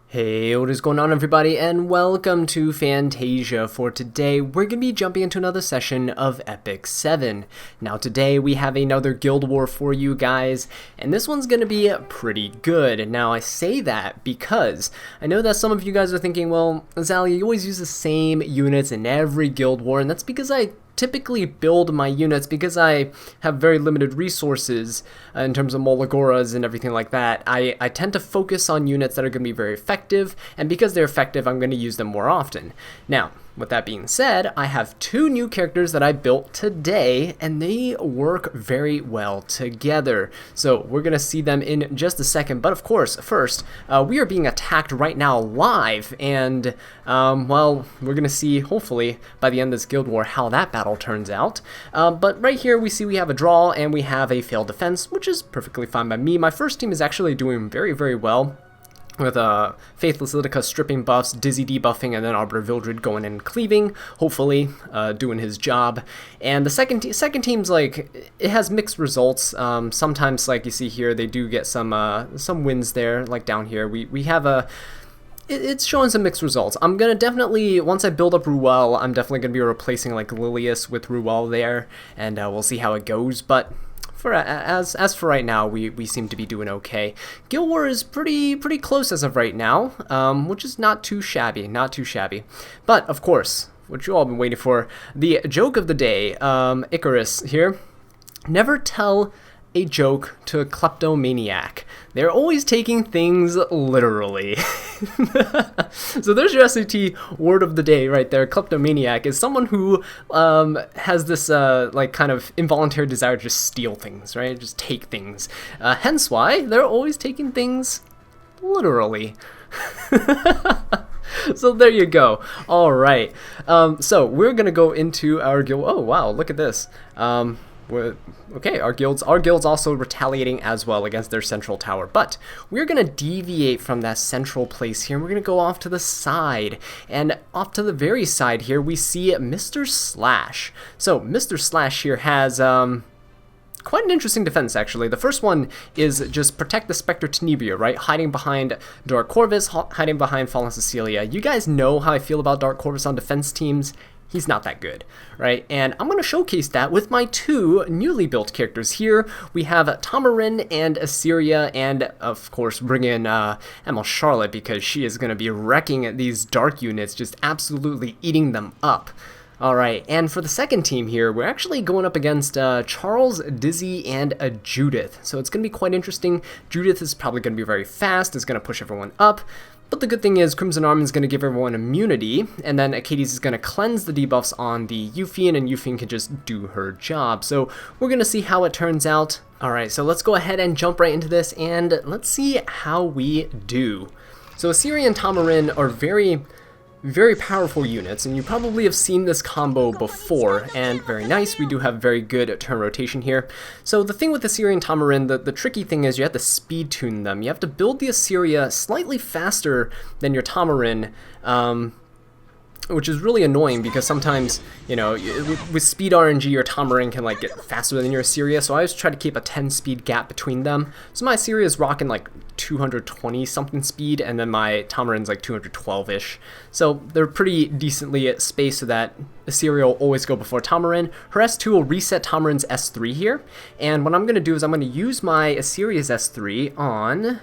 Hey, what is going on everybody, and welcome to Fantasia. For today, we're going to be jumping into another session of Epic 7. Now today, we have another guild war for you guys, and this one's going to be pretty good. Now I say that because I know that some of you guys are thinking, well, Azallea, you always use the same units in every guild war, and that's because I typically build my units because I have very limited resources in terms of Molagoras and everything like that. I tend to focus on units that are going to be very effective, and because they're effective, I'm going to use them more often. Now, with that being said, I have two new characters that I built today, and they work very well together. So we're going to see them in just a second, but of course, first, we are being attacked right now live, and, well, we're going to see, hopefully, by the end of this guild war, how that battle turns out. But right here, we see we have a draw, and we have a failed defense, which is perfectly fine by me. My first team is actually doing very, very well, with Faithless Lidica stripping buffs, Dizzy debuffing, and then Arbiter Vildred going in and cleaving, hopefully doing his job. And the second team's like, it has mixed results. Sometimes, like you see here, they do get some wins there, like down here. We have it's showing some mixed results. I'm gonna definitely, once I build up Ruel, I'm definitely gonna be replacing like Lilius with Ruel there, and we'll see how it goes. But as for right now, we seem to be doing okay. Guild War is pretty close as of right now, which is not too shabby, But of course, what you all been waiting for, the joke of the day, Icarus here. Never tell a joke to a kleptomaniac. They're always taking things literally. So there's your SAT word of the day right there. Kleptomaniac is someone who has this like kind of involuntary desire to just steal things, right? Just take things. Hence why they're always taking things literally. So there you go. All right. So we're gonna go into our guild. Oh wow, look at this. Okay, our guild's also retaliating as well against their central tower, but we're going to deviate from that central place here, and we're going to go off to the side, and off to the very side here we see Mr. Slash. So Mr. Slash here has quite an interesting defense, actually. The first one is just protect the Spectre Tenebria, right? Hiding behind Dark Corvus, hiding behind Fallen Cecilia. You guys know how I feel about Dark Corvus on defense teams. He's not that good, right? And I'm going to showcase that with my two newly built characters here. We have Tamarin and Assyria, and of course bring in Emma Charlotte, because she is going to be wrecking these dark units, just absolutely eating them up. Alright, and for the second team here, we're actually going up against Charles, Dizzy, and Judith. So it's going to be quite interesting. Judith is probably going to be very fast, is going to push everyone up. But the good thing is Crimson Arm is going to give everyone immunity, and then Acades is going to cleanse the debuffs on the Euphian, and Euphian can just do her job. So we're going to see how it turns out. Alright, so let's go ahead and jump right into this, and let's see how we do. So Assyria and Tamarin are very powerful units, and you probably have seen this combo before, and very nice. We do have very good turn rotation here. So the thing with Assyria and Tamarin, the tricky thing is you have to speed tune them. You have to build the Assyria slightly faster than your Tamarin, which is really annoying because sometimes, you know, with speed RNG, your Tamarin can like get faster than your Assyria, so I always try to keep a 10 speed gap between them. So my Assyria is rocking like 220 something speed, and then my Tamarin's like 212-ish. So they're pretty decently spaced so that Assyria will always go before Tamarin. Her S2 will reset Tamarin's S3 here, and what I'm going to do is I'm going to use my Assyria's S3 on...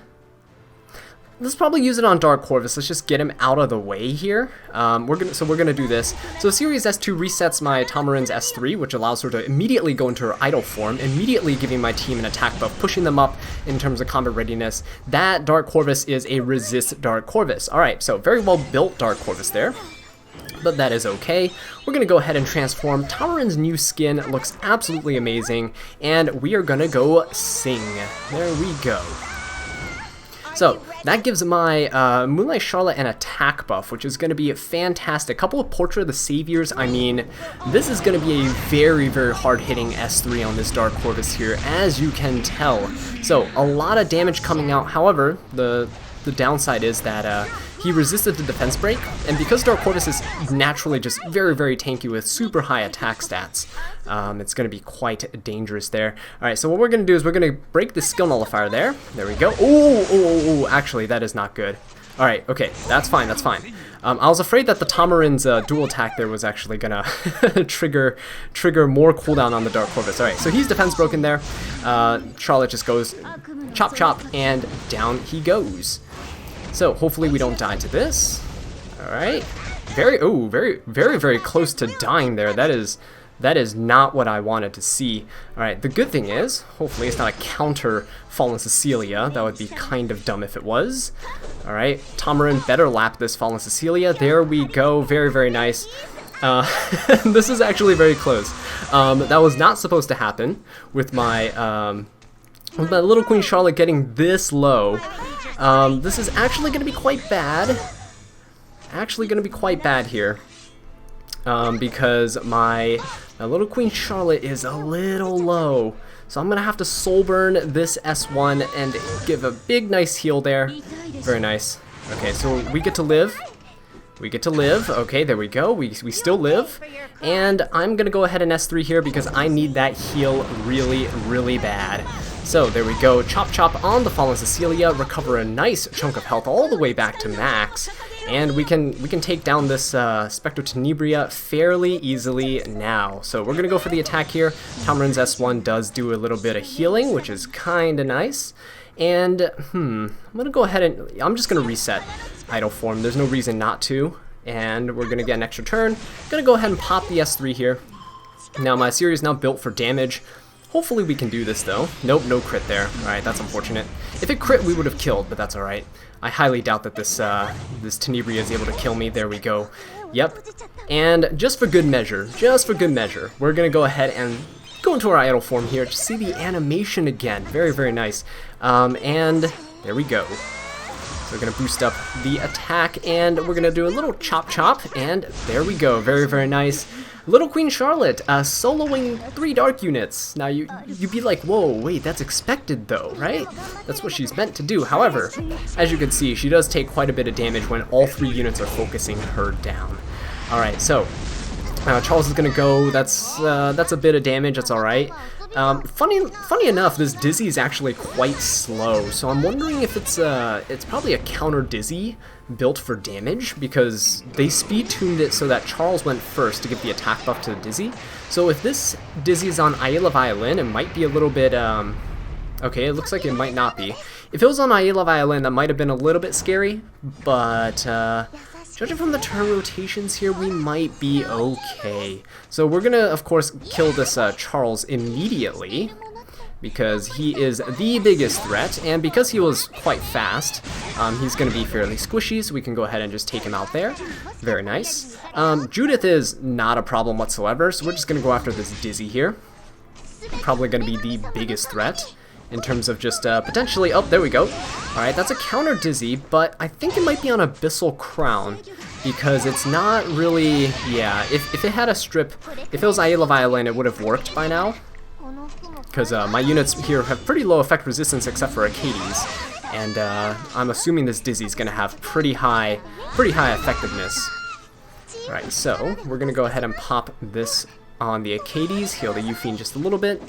Let's probably use it on Dark Corvus. Let's just get him out of the way here. We're gonna do this. So Assyria's S2 resets my Tamarin's S3, which allows her to immediately go into her idle form, immediately giving my team an attack buff, pushing them up in terms of combat readiness. That Dark Corvus is a resist Dark Corvus. Alright, so very well built Dark Corvus there, but that is okay. We're going to go ahead and transform. Tamarin's new skin looks absolutely amazing, and we are going to go sing. There we go. So that gives my Moonlight Charlotte an attack buff, which is going to be fantastic. A couple of Portrait of the Saviors. I mean, this is going to be a very hard-hitting S3 on this Dark Corvus here, as you can tell. So a lot of damage coming out. However, the the downside is that he resisted the defense break, and because Dark Corvus is naturally just very, very tanky with super high attack stats, it's going to be quite dangerous there. Alright, so what we're going to do is we're going to break the skill nullifier there. There we go. Oh, actually, that is not good. Alright, okay, that's fine, that's fine. I was afraid that the Tamarin's dual attack there was actually gonna trigger more cooldown on the Dark Corvus. Alright, so he's defense broken there. Charlotte just goes chop chop, and down he goes. So hopefully we don't die to this. Alright. Very close to dying there. That is not what I wanted to see. Alright, the good thing is, hopefully it's not a counter Fallen Cecilia. That would be kind of dumb if it was. Alright, Tamarin better lap this Fallen Cecilia. There we go. Very nice. This is actually very close. That was not supposed to happen with my little Queen Charlotte getting this low. This is actually going to be quite bad. Here. Because my little Queen Charlotte is a little low. So I'm going to have to soul burn this S1 and give a big nice heal there. Very nice. Okay, so we get to live. Okay, there we go. We still live. And I'm going to go ahead and S3 here because I need that heal really bad. So there we go. Chop chop on the Fallen Cecilia. Recover a nice chunk of health all the way back to max. And we can take down this Spectre Tenebria fairly easily now. So we're going to go for the attack here. Tamarin's S1 does do a little bit of healing, which is kind of nice. And, I'm going to go ahead and... I'm just going to reset Idle Form. There's no reason not to. And we're going to get an extra turn. Going to go ahead and pop the S3 here. Now my series is now built for damage. Hopefully we can do this though. Nope, no crit there. Alright, that's unfortunate. If it crit, we would have killed, but that's alright. I highly doubt that this Tenebria is able to kill me. There we go. Yep. And just for good measure, we're going to go ahead and go into our idle form here to see the animation again. Very nice. And there we go. So we're going to boost up the attack, and we're going to do a little chop chop, and there we go. Very nice. Little Queen Charlotte, soloing 3 dark units. Now you'd be like, whoa, wait, that's expected though, right? That's what she's meant to do. However, as you can see, she does take quite a bit of damage when all 3 units are focusing her down. Alright, so Charles is gonna go. That's a bit of damage, that's alright. Funny enough, this Dizzy is actually quite slow, so I'm wondering if it's probably a counter Dizzy built for damage, because they speed tuned it so that Charles went first to give the attack buff to the Dizzy. So if this Dizzy is on Ayla Violin, it might be a little bit, okay, it looks like it might not be. If it was on Ayla Violin, that might have been a little bit scary, but, judging from the turn rotations here, we might be okay. So we're gonna, of course, kill this Charles immediately, because he is the biggest threat, and because he was quite fast, he's gonna be fairly squishy, so we can go ahead and just take him out there. Very nice. Judith is not a problem whatsoever, so we're just gonna go after this Dizzy here. Probably gonna be the biggest threat in terms of just potentially... Oh, there we go. Alright, that's a counter Dizzy, but I think it might be on Abyssal Crown, because it's not really... Yeah, if it had a strip, if it was Ayla Violin, it would have worked by now, because my units here have pretty low effect resistance except for Arcades, and I'm assuming this Dizzy is going to have pretty high effectiveness. Alright, so we're going to go ahead and pop this on the Arcades, heal the Euphine just a little bit.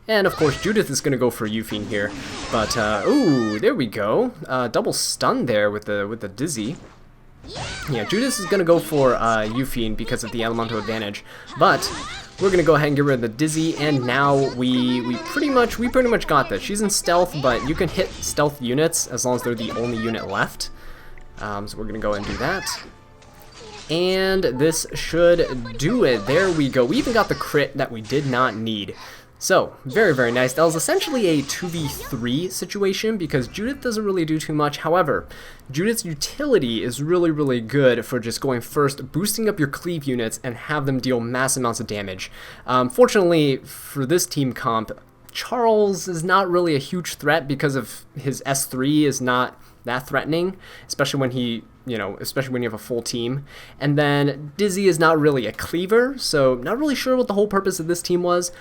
And of course Judith is going to go for Euphine here, but ooh, there we go. Double stun there with the Dizzy. Yeah, Judith is going to go for Euphine because of the elemental advantage, but we're going to go ahead and get rid of the Dizzy, and now we pretty much got this. She's in stealth, but you can hit stealth units as long as they're the only unit left. So we're going to go ahead and do that. And this should do it. There we go. We even got the crit that we did not need. So, very nice. That was essentially a 2v3 situation because Judith doesn't really do too much. However, Judith's utility is really good for just going first, boosting up your cleave units, and have them deal mass amounts of damage. Fortunately, for this team comp, Charles is not really a huge threat because of his S3 is not that threatening, especially when especially when you have a full team. And then Dizzy is not really a cleaver, so not really sure what the whole purpose of this team was.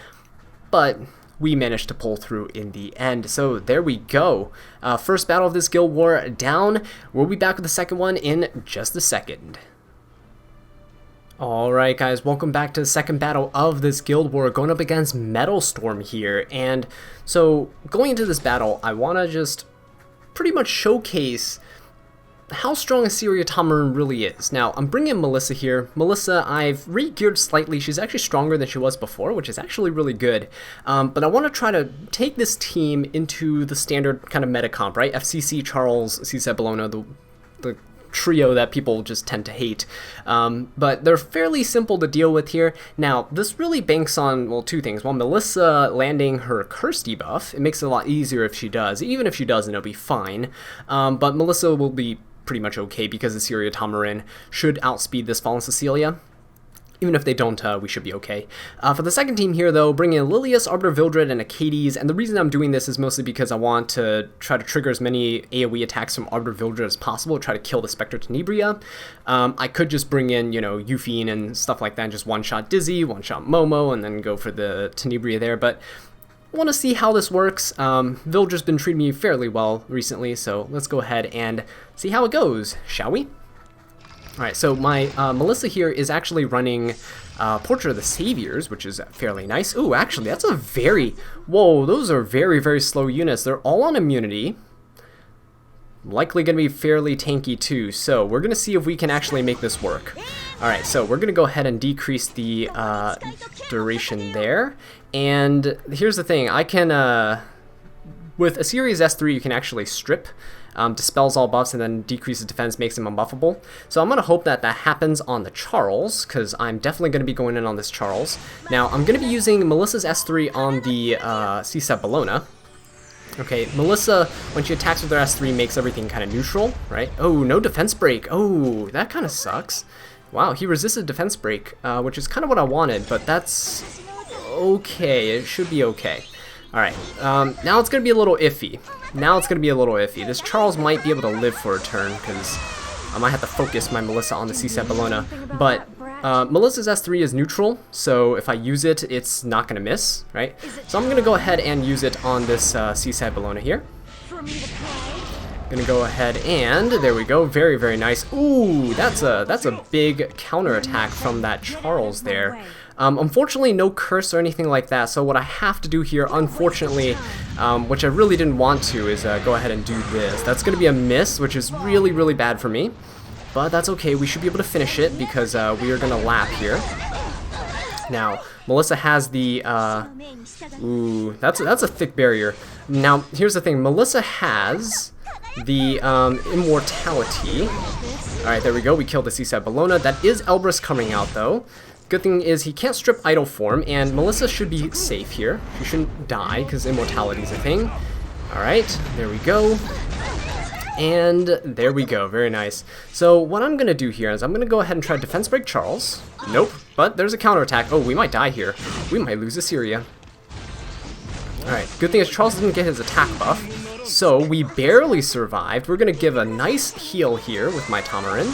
But we managed to pull through in the end. So there we go. First battle of this guild war down. We'll be back with the second one in just a second. Alright guys, welcome back to the second battle of this guild war, going up against Metal Storm here. And so going into this battle, I want to just pretty much showcase how strong Assyria Tamarin really is. Now, I'm bringing in Melissa here. Melissa, I've re-geared slightly. She's actually stronger than she was before, which is actually really good. But I want to try to take this team into the standard kind of meta comp, right? FCC, Charles, CZ Bologna, the trio that people just tend to hate. But they're fairly simple to deal with here. Now, this really banks on, well, two things. One, Melissa landing her curse debuff. It makes it a lot easier if she does. Even if she doesn't, it'll be fine. But Melissa will be pretty much okay because Assyria Tamarin should outspeed this Fallen Cecilia. Even if they don't, we should be okay. For the second team here, though, bring in Lilius, Arbiter Vildred, and Acades. And the reason I'm doing this is mostly because I want to try to trigger as many AoE attacks from Arbiter Vildred as possible, try to kill the Spectre Tenebria. I could just bring in, you know, Euphine and stuff like that, and just one-shot Dizzy, one-shot Momo, and then go for the Tenebria there. But I want to see how this works. Vildred's been treating me fairly well recently, so let's go ahead and see how it goes, shall we? Alright, so my Melissa here is actually running Portrait of the Saviors, which is fairly nice. Ooh, actually, that's a very... Whoa, those are very, very slow units. They're all on immunity. Likely going to be fairly tanky too, so we're going to see if we can actually make this work. Alright, so we're going to go ahead and decrease the duration there. And here's the thing, I can... with Assyria's S3, you can actually strip. Dispels all buffs and then decreases defense, makes him unbuffable. So I'm going to hope that that happens on the Charles, because I'm definitely going to be going in on this Charles. Now, I'm going to be using Melissa's S3 on the CZ Bologna. Okay, Melissa, when she attacks with her S3, makes everything kind of neutral, right? Oh, no defense break. Oh, that kind of sucks. Wow, he resisted defense break, which is kind of what I wanted, but that's okay. It should be okay. Alright, now it's going to be a little iffy. This Charles might be able to live for a turn, because I might have to focus my Melissa on the CZ Bologna. But Melissa's S3 is neutral, so if I use it, it's not going to miss, right? So I'm going to go ahead and use it on this CZ Bologna here. Gonna go ahead and, there we go, very, very nice. Ooh, that's a big counterattack from that Charles there. Unfortunately, no curse or anything like that, so what I have to do here, unfortunately, which I really didn't want to, is go ahead and do this. That's going to be a miss, which is really, really bad for me, but that's okay. We should be able to finish it, because we are going to lap here. Now, Melissa has the, ooh, that's a thick barrier. Now, here's the thing, Melissa has the immortality. Alright, there we go, we killed the CZ Bologna. That is Elbrus coming out, though. Good thing is he can't strip idle form, and Melissa should be safe here. She shouldn't die, because immortality is a thing. Alright, there we go. And there we go, very nice. So what I'm going to do here is I'm going to go ahead and try Defense Break Charles. Nope, but there's a counterattack. Oh, we might die here. We might lose Assyria. Alright, good thing is Charles didn't get his attack buff, so we barely survived. We're going to give a nice heal here with my Tamarin.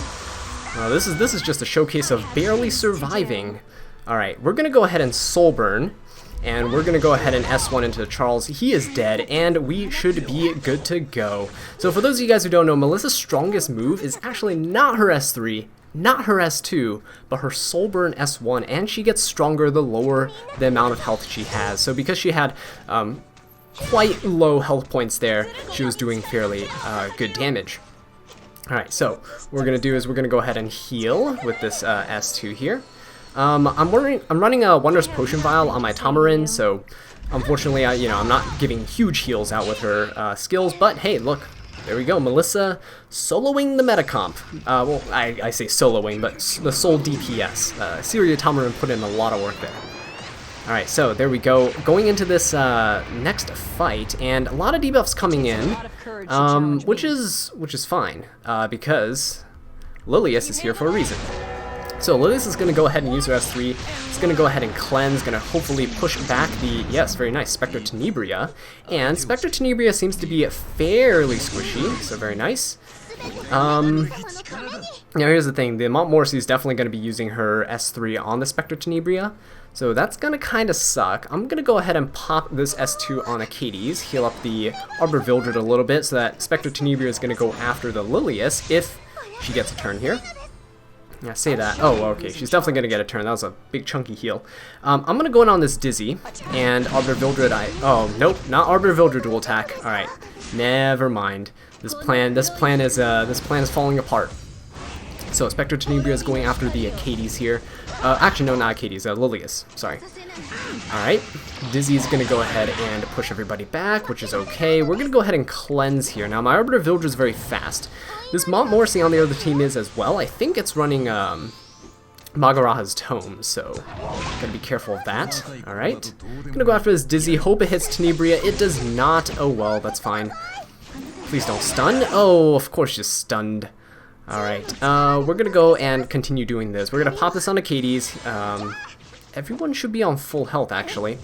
This is just a showcase of barely surviving. Alright, we're going to go ahead and Soul Burn, and we're going to go ahead and S1 into Charles. He is dead, and we should be good to go. So for those of you guys who don't know, Melissa's strongest move is actually not her S3, not her S2, but her Soul Burn S1, and she gets stronger the lower the amount of health she has. So because she had quite low health points there, she was doing fairly good damage. Alright, so what we're going to do is we're going to go ahead and heal with this S2 here. I'm running a Wondrous Potion Vial on my Tamarin, so unfortunately I'm not giving huge heals out with her skills, but hey, look, there we go, Melissa soloing the meta comp. Well, I say soloing, but the sole DPS. Assyria Tamarin put in a lot of work there. Alright, so there we go. Going into this next fight, and a lot of debuffs coming in, which is fine, because Lilius is here for a reason. So Lilius is going to go ahead and use her S3. It's going to go ahead and cleanse, going to hopefully push back the, yes, very nice, Spectre Tenebria. And Spectre Tenebria seems to be fairly squishy, so very nice. Now here's the thing, the Montmorency is definitely going to be using her S3 on the Spectre Tenebria, so that's going to kind of suck. I'm going to go ahead and pop this S2 on Achades, heal up the Arbor Vildred a little bit, so that Spectre Tenebria is going to go after the Lilius if she gets a turn here. Yeah, say that. Oh, okay, she's definitely going to get a turn. That was a big chunky heal. I'm going to go in on this Dizzy, and Arbor Vildred, oh, nope, not Arbor Vildred dual attack. Alright, never mind. This plan is falling apart. So Spectre Tenebria is going after the Achades here. Actually, no, not Achades, Lilius. Sorry. Alright, Dizzy's going to go ahead and push everybody back, which is okay. We're going to go ahead and cleanse here. Now, my Arbiter Vildred is very fast. This Montmorency on the other team is as well. I think it's running Magaraha's Tome, so gotta be careful of that. Alright, gonna go after this Dizzy. Hope it hits Tenebria. It does not. Oh well, that's fine. Please don't stun. Oh, of course you're stunned. Alright, we're gonna go and continue doing this. We're gonna pop this on Achades. Everyone should be on full health, actually.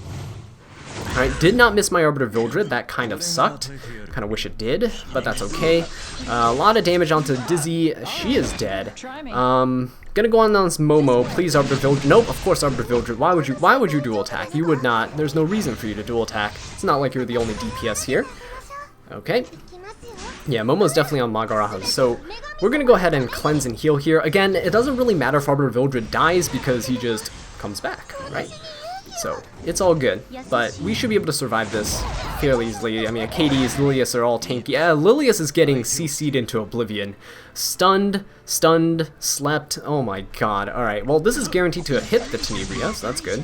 Alright, did not miss my Arbiter Vildred. That kind of sucked. Kind of wish it did, but that's okay. A lot of damage onto Dizzy. She is dead. Gonna go on this Momo. Please, Arbiter Vildred. Nope, of course, Arbiter Vildred. Why would you dual attack? You would not. There's no reason for you to dual attack. It's not like you're the only DPS here. Okay. Yeah, Momo's definitely on Magaraha's, so we're gonna go ahead and cleanse and heal here. Again, it doesn't really matter if Arbiter Vildred dies because he just comes back, right? So, it's all good, but we should be able to survive this fairly easily. I mean, Achades, Lilius are all tanky. Yeah, Lilius is getting CC'd into oblivion. Stunned, slept, oh my god. Alright, well, this is guaranteed to hit the Tenebria, so that's good.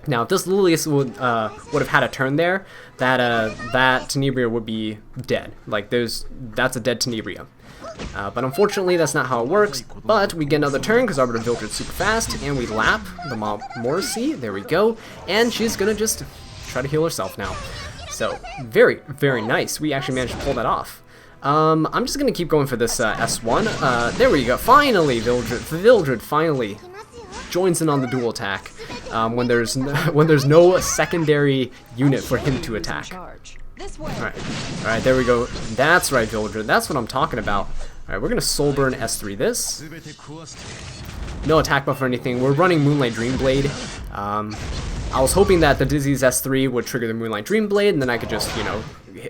Now, if this Lilius would have had a turn there, that Tenebria would be dead. Like, that's a dead Tenebria. But unfortunately, that's not how it works. But we get another turn because Arbiter Vildred's super fast, and we lap the Montmorency. There we go. And she's gonna just try to heal herself now. So, very, very nice. We actually managed to pull that off. I'm just gonna keep going for this S1. There we go. Finally, Vildred finally joins in on the dual attack when there's no secondary unit for him to attack. Alright, there we go. That's right, Vildred. That's what I'm talking about. Alright, we're gonna Soul Burn S3 this. No attack buff or anything. We're running Moonlight Dreamblade. I was hoping that the Dizzy's S3 would trigger the Moonlight Dreamblade, and then I could just, you know,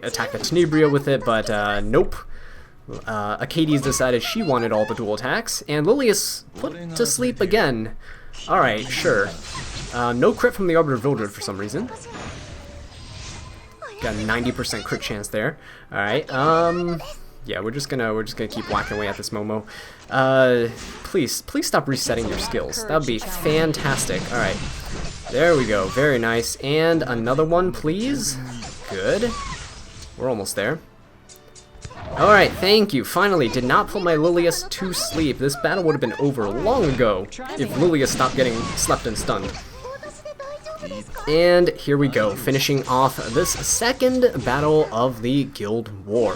attack the Tenebria with it, but nope. Achades decided she wanted all the dual attacks, and Lilius put to sleep again. Alright, sure. No crit from the Arbiter Vildred for some reason. Got a 90% crit chance there. Alright, yeah, we're just gonna keep whacking away at this Momo. Please stop resetting your skills. That would be fantastic. Alright. There we go. Very nice. And another one, please. Good. We're almost there. Alright, thank you. Finally, did not put my Lilius to sleep. This battle would have been over long ago if Lilius stopped getting slept and stunned. And here we go, finishing off this second battle of the Guild War.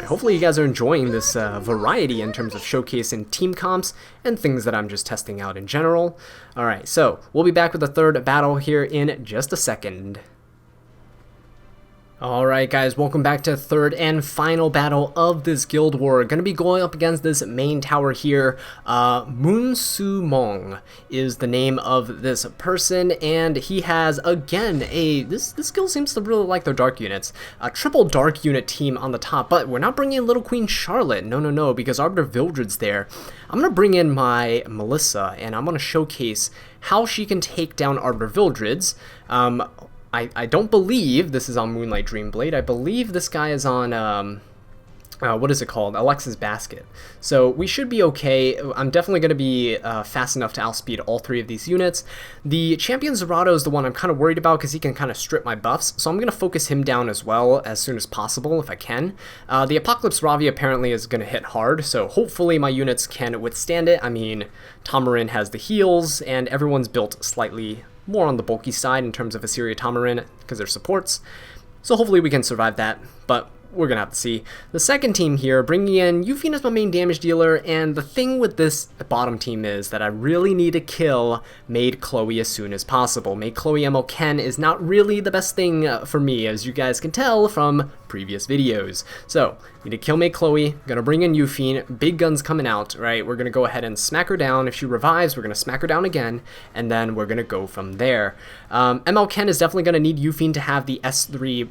Hopefully you guys are enjoying this variety in terms of showcasing team comps and things that I'm just testing out in general. Alright, so we'll be back with the third battle here in just a second. Alright guys, welcome back to the third and final battle of this Guild War. Gonna be going up against this main tower here. Moon Su Mong is the name of this person, and he has, again, this guild seems to really like their dark units. A triple dark unit team on the top, but we're not bringing in Little Queen Charlotte. No, because Arbiter Vildred's there. I'm gonna bring in my Melissa, and I'm gonna showcase how she can take down Arbiter Vildred's. I don't believe this is on Moonlight Dreamblade. I believe this guy is on, what is it called? Alexa's Basket. So we should be okay. I'm definitely going to be fast enough to outspeed all three of these units. The Champion Zerato is the one I'm kind of worried about because he can kind of strip my buffs. So I'm going to focus him down as well as soon as possible if I can. The Apocalypse Ravi apparently is going to hit hard, so hopefully my units can withstand it. I mean, Tamarin has the heals, and everyone's built slightly more on the bulky side in terms of Assyria Tamarin because they're supports. So hopefully we can survive that, but we're gonna have to see. The second team here, bringing in Yufine as my main damage dealer, and the thing with this bottom team is that I really need to kill Maid Chloe as soon as possible. Maid Chloe MO Ken is not really the best thing for me, as you guys can tell from previous videos. So, need to killmate Chloe, gonna bring in Euphine, big guns coming out, right? We're gonna go ahead and smack her down. If she revives, we're gonna smack her down again, and then we're gonna go from there. ML Ken is definitely gonna need Euphine to have the S3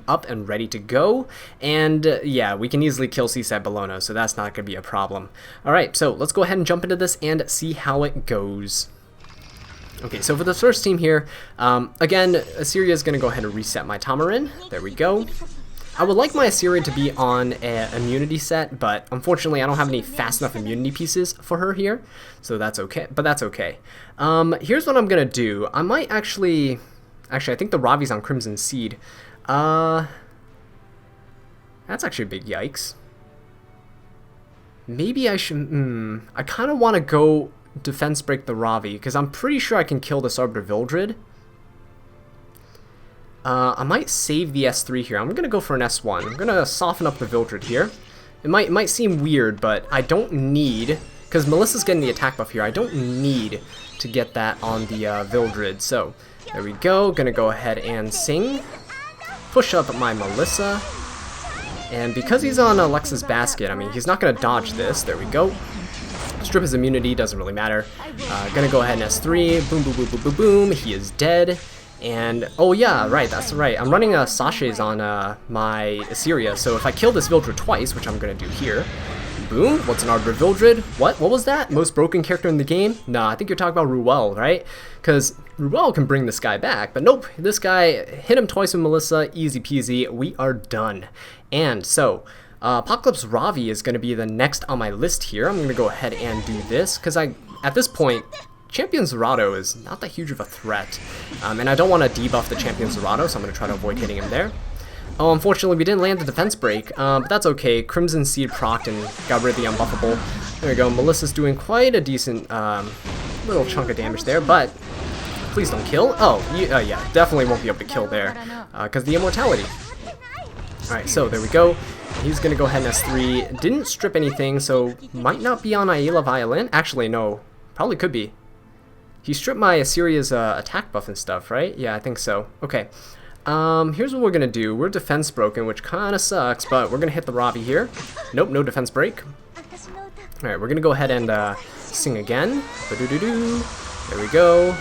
up and ready to go, and yeah, we can easily kill C-Side Bologna, so that's not gonna be a problem. Alright, so let's go ahead and jump into this and see how it goes. Okay, so for the first team here, again, Assyria is going to go ahead and reset my Tamarin. There we go. I would like my Assyria to be on an immunity set, but unfortunately I don't have any fast enough immunity pieces for her here, so that's okay, but that's okay. Here's what I'm going to do. I might actually, I think the Ravi's on Crimson Seed. That's actually a big yikes. Maybe I should, I kind of want to go defense break the Ravi, because I'm pretty sure I can kill this Arbiter Vildred. I might save the S3 here. I'm gonna go for an S1. I'm gonna soften up the Vildred here. It might seem weird, but I don't need, because Melissa's getting the attack buff here, I don't need to get that on the Vildred. So there we go. Gonna go ahead and sing. Push up my Melissa. And because he's on Alexa's basket, I mean, he's not gonna dodge this. There we go. Strip his immunity, doesn't really matter. Gonna go ahead and S3, boom, boom, boom, boom, boom, boom, he is dead. And, oh yeah, right, that's right, I'm running sachets on my Assyria, so if I kill this Vildred twice, which I'm gonna do here, boom, what's an Arbiter Vildred? What was that? Most broken character in the game? Nah, I think you're talking about Ruel, right? Because Ruel can bring this guy back, but nope, this guy hit him twice with Melissa, easy peasy, we are done. And so, Apocalypse Ravi is going to be the next on my list here. I'm going to go ahead and do this, because at this point, Champion Zerato is not that huge of a threat. And I don't want to debuff the Champion Zerato, so I'm going to try to avoid hitting him there. Oh, unfortunately, we didn't land the defense break, but that's okay. Crimson Seed procced and got rid of the unbuffable. There we go. Melissa's doing quite a decent little chunk of damage there, but please don't kill. Oh, yeah, definitely won't be able to kill there, because the immortality. Alright, so there we go. He's going to go ahead and S3. Didn't strip anything, so might not be on Ayla Violin. Actually, no. Probably could be. He stripped my Assyria's attack buff and stuff, right? Yeah, I think so. Okay. Here's what we're going to do. We're defense broken, which kind of sucks, but we're going to hit the Ravi here. Nope, no defense break. Alright, we're going to go ahead and sing again. Ba-do-do-do. There we go.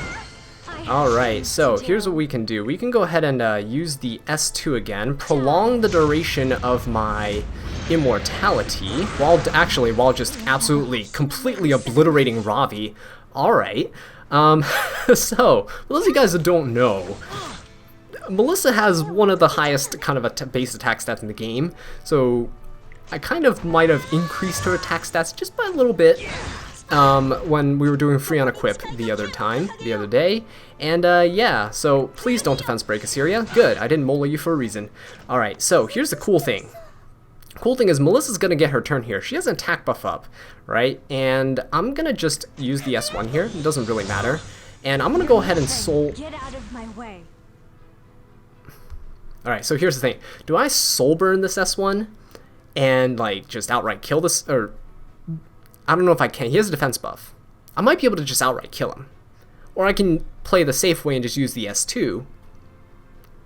Alright, so here's what we can do. We can go ahead and use the S2 again, prolong the duration of my immortality, while just absolutely, completely obliterating Ravi. Alright, so, for those of you guys that don't know, Melissa has one of the highest kind of base attack stats in the game, so I kind of might have increased her attack stats just by a little bit. When we were doing free on equip the other day, and yeah, so please don't defense break Assyria. Good, I didn't mola you for a reason. Alright, so here's the cool thing. Cool thing is Melissa's gonna get her turn here. She has an attack buff up, right? And I'm gonna just use the S1 here, it doesn't really matter. And I'm gonna go ahead and soul... Get out of my way. Alright, so here's the thing. Do I soul burn this S1 and like just outright kill this, or... I don't know if I can. He has a defense buff. I might be able to just outright kill him. Or I can play the safe way and just use the S2,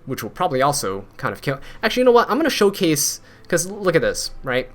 which will probably also kind of kill. Actually, you know what? I'm going to showcase, because look at this, right?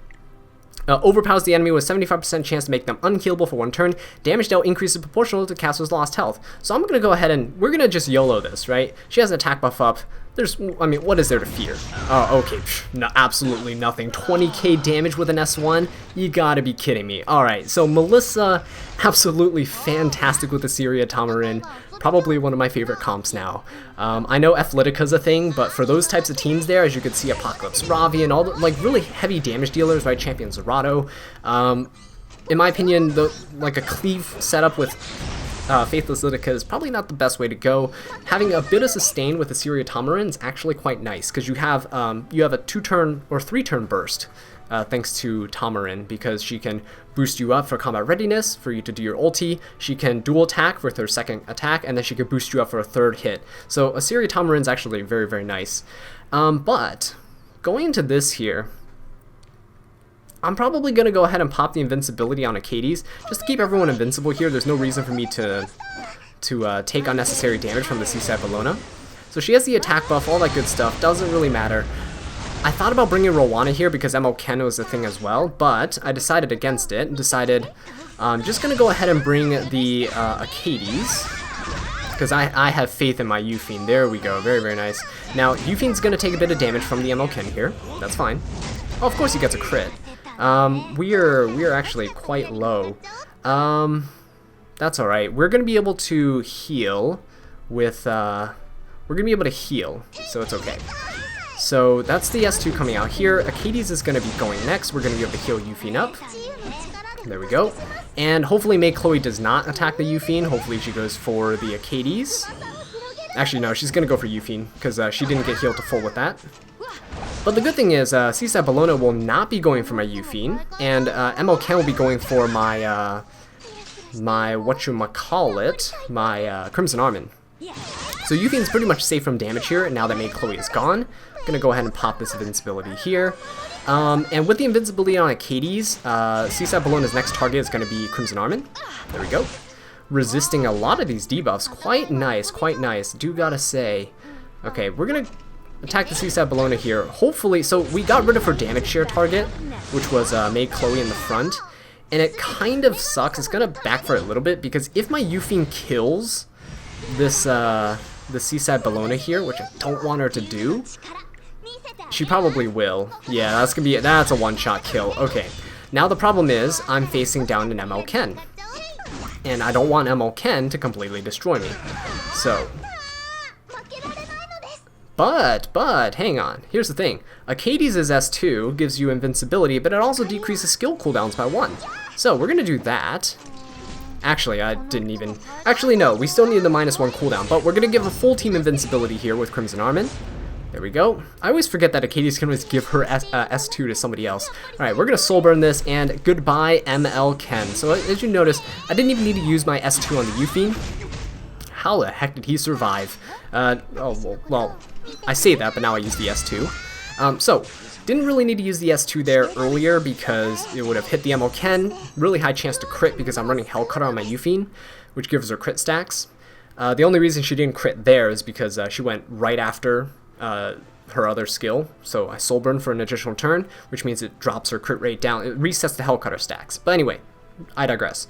Overpowers the enemy with 75% chance to make them unkillable for one turn. Damage dealt increases proportional to caster's lost health. So I'm going to go ahead and we're going to just YOLO this, right? She has an attack buff up. I mean, what is there to fear? Oh, okay, no, absolutely nothing. 20k damage with an S1? You gotta be kidding me. Alright, so Melissa, absolutely fantastic with Assyria Tamarin. Probably one of my favorite comps now. I know Athletica's a thing, but for those types of teams there, as you could see, Apocalypse Ravi and all the, like, really heavy damage dealers, right? Champion Zerato. In my opinion, like a cleave setup with Faithless Litica is probably not the best way to go. Having a bit of sustain with Assyria Tamarin is actually quite nice, because you have a 2-turn or 3-turn burst thanks to Tamarin, because she can boost you up for combat readiness, for you to do your ulti, she can dual attack with her second attack, and then she can boost you up for a third hit. So Assyria Tamarin is actually very, very nice. But going into this here, I'm probably going to go ahead and pop the invincibility on Acades, just to keep everyone invincible here. There's no reason for me to take unnecessary damage from the C-Side Bologna. So she has the attack buff, all that good stuff, doesn't really matter. I thought about bringing Rowana here because ML Ken was a thing as well, but I decided against it and decided I'm just going to go ahead and bring the Acades, because I have faith in my Yuffie. There we go. Very, very nice. Now, Yuffie's going to take a bit of damage from the ML Ken here. That's fine. Oh, of course he gets a crit. We are actually quite low. That's alright. We're going to be able to heal with... we're going to be able to heal, so it's okay. So that's the S2 coming out here. Acades is going to be going next. We're going to be able to heal Yuffie up. There we go. And hopefully May Chloe does not attack the Yuffie. Hopefully she goes for the Acades. Actually, no, she's going to go for Yuffie because she didn't get healed to full with that. But the good thing is Seaside Bologna will not be going for my Yuffie. And ML Ken will be going for my, my Crimson Armin. So Yuffie's pretty much safe from damage here now that May Chloe is gone. Gonna go ahead and pop this invincibility here. And with the invincibility on Acades, Seaside Bologna's next target is gonna be Crimson Armin. There we go. Resisting a lot of these debuffs. Quite nice, quite nice. Do gotta say. Okay, we're gonna attack the Seaside Bologna here. Hopefully, so we got rid of her damage share target, which was May Chloe in the front. And it kind of sucks. It's gonna backfire a little bit because if my Yuffie kills this the Seaside Bologna here, which I don't want her to do, she probably will. Yeah, that's a one-shot kill. Okay. Now the problem is I'm facing down an ML Ken. And I don't want ML Ken to completely destroy me. So But hang on. Here's the thing. Acades' S2 gives you invincibility, but it also decreases skill cooldowns by 1. So we're gonna do that. Actually, I didn't even... Actually, no, we still need the -1 cooldown, but we're going to give a full team invincibility here with Crimson Armin. There we go. I always forget that Acades can always give her S2 to somebody else. Alright, we're going to soul burn this, and goodbye ML Ken. So as you notice, I didn't even need to use my S2 on the Yuffie. How the heck did he survive? Well, I say that, but now I use the S2. So, didn't really need to use the S2 there earlier because it would have hit the ML Ken. Really high chance to crit because I'm running Hellcutter on my Yuffie, which gives her crit stacks. The only reason she didn't crit there is because she went right after her other skill. So I soul burn for an additional turn, which means it drops her crit rate down. It resets the Hellcutter stacks. But anyway, I digress.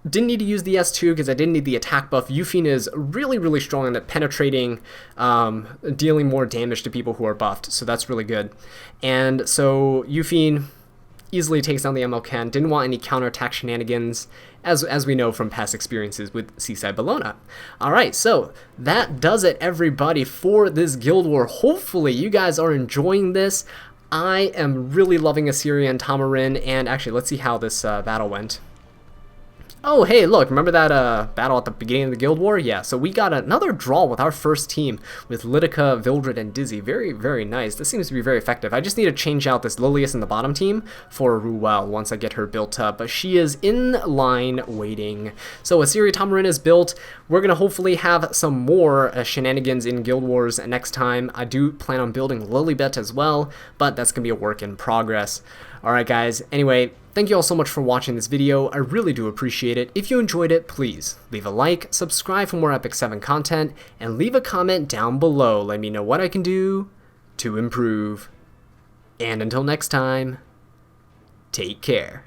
Didn't need to use the S2 because I didn't need the attack buff. Yuffie is really, really strong at penetrating, dealing more damage to people who are buffed, so that's really good. And so Yuffie easily takes down the ML Ken. Didn't want any counterattack shenanigans, as we know from past experiences with Seaside Bologna. Alright, so that does it, everybody, for this Guild War. Hopefully you guys are enjoying this. I am really loving Assyria and Tamarin, and actually, let's see how this battle went. Oh, hey, look, remember that battle at the beginning of the Guild War? Yeah, so we got another draw with our first team with Lidica, Vildred, and Dizzy. Very, very nice. This seems to be very effective. I just need to change out this Lilius in the bottom team for Ruel once I get her built up. But she is in line waiting. So Assyria Tamarin is built. We're going to hopefully have some more shenanigans in Guild Wars next time. I do plan on building Lilibet as well, but that's going to be a work in progress. Alright guys, anyway, thank you all so much for watching this video. I really do appreciate it. If you enjoyed it, please leave a like, subscribe for more Epic 7 content, and leave a comment down below. Let me know what I can do to improve. And until next time, take care.